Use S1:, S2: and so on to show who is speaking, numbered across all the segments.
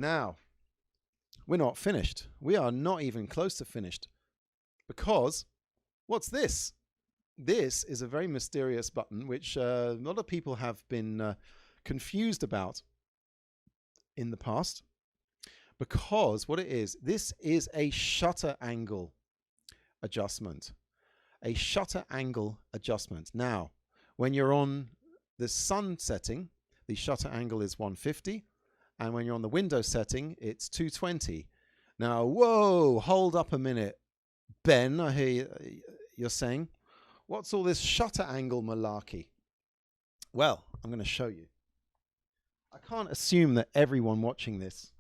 S1: Now, we're not finished. We are not even close to finished. Because, what's this? This is a very mysterious button, which a lot of people have been confused about in the past. Because what it is, this is a shutter angle adjustment. A shutter angle adjustment. Now, when you're on the sun setting, the shutter angle is 150. And when you're on the window setting, it's 220. Now, whoa, hold up a minute. Ben, I hear you're saying, what's all this shutter angle malarkey? Well, I'm going to show you. I can't assume that everyone watching this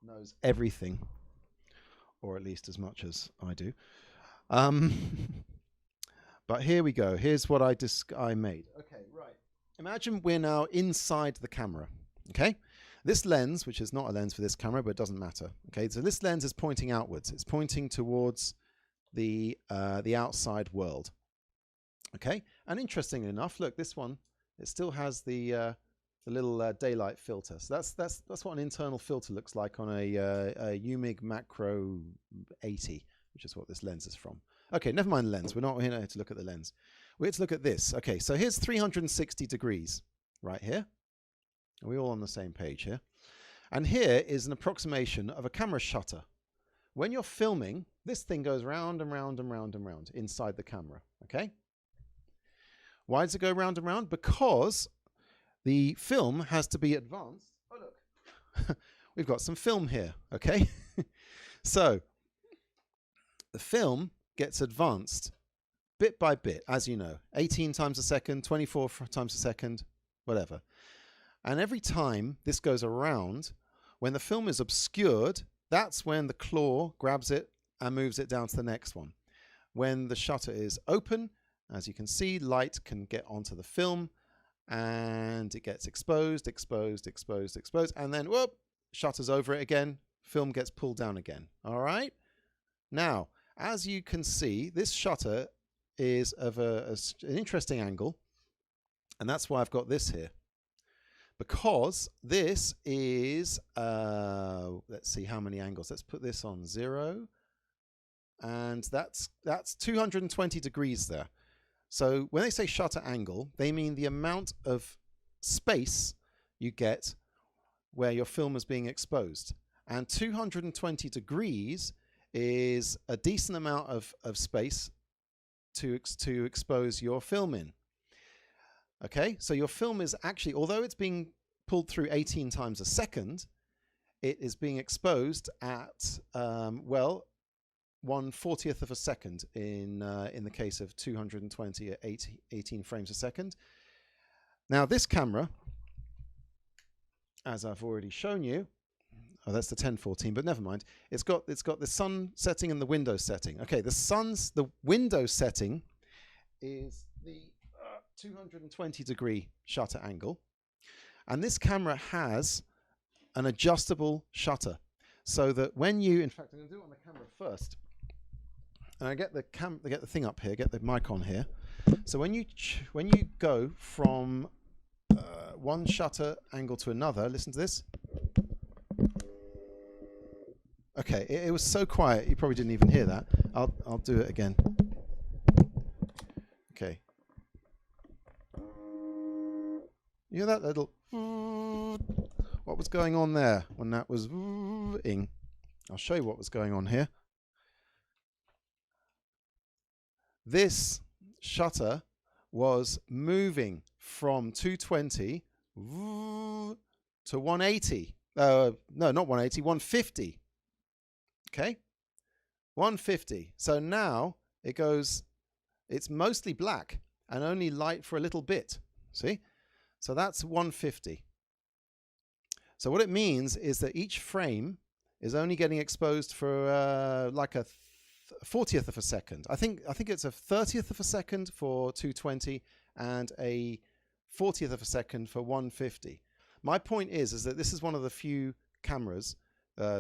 S1: knows everything, or at least as much as I do. But here we go. Here's what I made. Okay, right. Imagine we're now inside the camera. Okay, this lens, which is not a lens for this camera, but it doesn't matter. Okay, so this lens is pointing outwards. It's pointing towards the outside world. Okay, and interestingly enough, look, this one, it still has the little daylight filter. So that's what an internal filter looks like on a UMIG Macro 80, which is what this lens is from. Okay, never mind the lens. We're not here to look at the lens. We're here to look at this. Okay, so here's 360 degrees right here. Are we all on the same page here? And here is an approximation of a camera shutter. When you're filming, this thing goes round and round and round and round inside the camera. Okay? Why does it go round and round? Because the film has to be advanced. Oh, look. We've got some film here. Okay? So, the film gets advanced bit by bit, as you know. 18 times a second, 24 times a second, whatever. And every time this goes around, when the film is obscured, that's when the claw grabs it and moves it down to the next one. When the shutter is open, as you can see, light can get onto the film and it gets exposed, exposed, exposed, exposed, and then whoop, shutter's over it again, film gets pulled down again. All right? Now, as you can see, this shutter is of an interesting angle, and that's why I've got this here. Because this is, let's see how many angles. Let's put this on 0. And that's 220 degrees there. So when they say shutter angle, they mean the amount of space you get where your film is being exposed. And 220 degrees is a decent amount of space to expose your film in. Okay, so your film is actually, although it's being pulled through 18 times a second, it is being exposed at, well, 1/40th of a second in the case of 220 at 18 frames a second. Now this camera, as I've already shown you, oh, that's the 1014, but never mind. It's got the sun setting and the window setting. Okay, the window setting is the 220 degree shutter angle, and this camera has an adjustable shutter, so that when you, in fact, I'm going to do it on the camera first, and I get the thing up here, get the mic on here. So when you go from one shutter angle to another, listen to this. Okay, it was so quiet you probably didn't even hear that. I'll do it again. Okay. You hear that little? What was going on there when that was ing? I'll show you what was going on here. This shutter was moving from 220 to 180. No, not 180, 150. Okay? 150. So now it goes, it's mostly black and only light for a little bit. See? So that's 150. So what it means is that each frame is only getting exposed for like a 40th of a second. I think it's a 30th of a second for 220 and a 40th of a second for 150. My point is that this is one of the few cameras,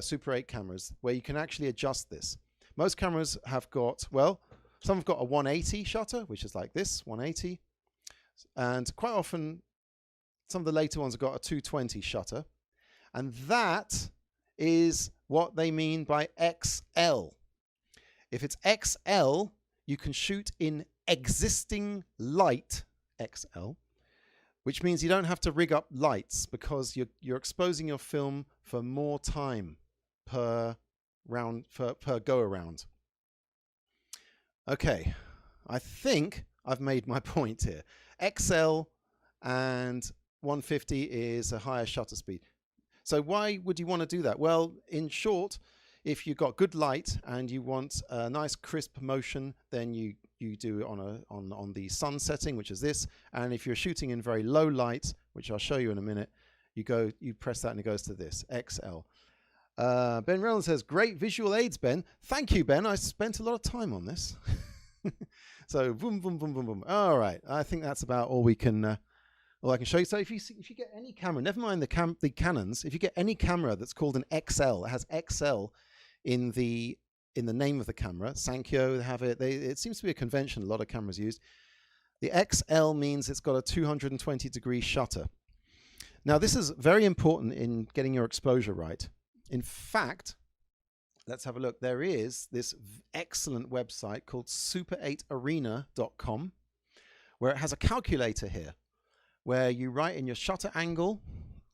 S1: Super 8 cameras, where you can actually adjust this. Most cameras have got, well, some have got a 180 shutter, which is like this, 180. And quite often, some of the later ones have got a 220 shutter. And that is what they mean by XL. If it's XL, you can shoot in existing light, XL, which means you don't have to rig up lights because you're exposing your film for more time per round, per go around. Okay, I think I've made my point here. XL and 150 is a higher shutter speed. So why would you want to do that? Well, in short, if you've got good light and you want a nice crisp motion, then you do it on the sun setting, which is this. And if you're shooting in very low light, which I'll show you in a minute, you press that and it goes to this, XL. Ben Reynolds says, great visual aids, Ben. Thank you, Ben. I spent a lot of time on this. So boom, boom, boom, boom, boom. All right. I think that's about all we can. All I can show you. So if you get any camera, never mind the Canons, if you get any camera that's called an XL, it has XL in the name of the camera. Sankyo have it. It seems to be a convention a lot of cameras use. The XL means it's got a 220-degree shutter. Now this is very important in getting your exposure right. In fact, let's have a look. There is this excellent website called super8arena.com where it has a calculator here where you write in your shutter angle.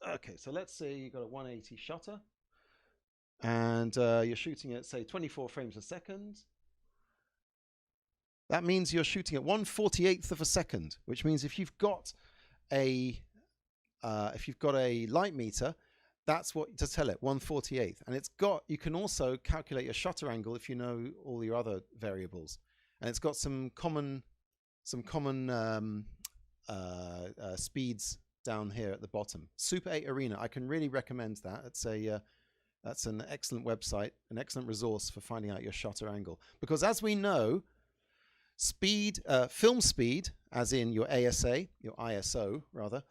S1: Okay, so let's say you've got a 180 shutter and you're shooting at, say, 24 frames a second. That means you're shooting at 1/48th of a second, which means if you've got a light meter, that's what to tell it, 1/48th. And you can also calculate your shutter angle if you know all your other variables. And it's got some common speeds down here at the bottom. Super 8 Arena, I can really recommend that. That's an excellent website, an excellent resource for finding out your shutter angle. Because as we know, film speed, as in your ASA, your ISO rather,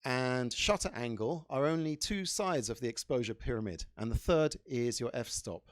S1: and shutter angle are only two sides of the exposure pyramid, and the third is your f-stop.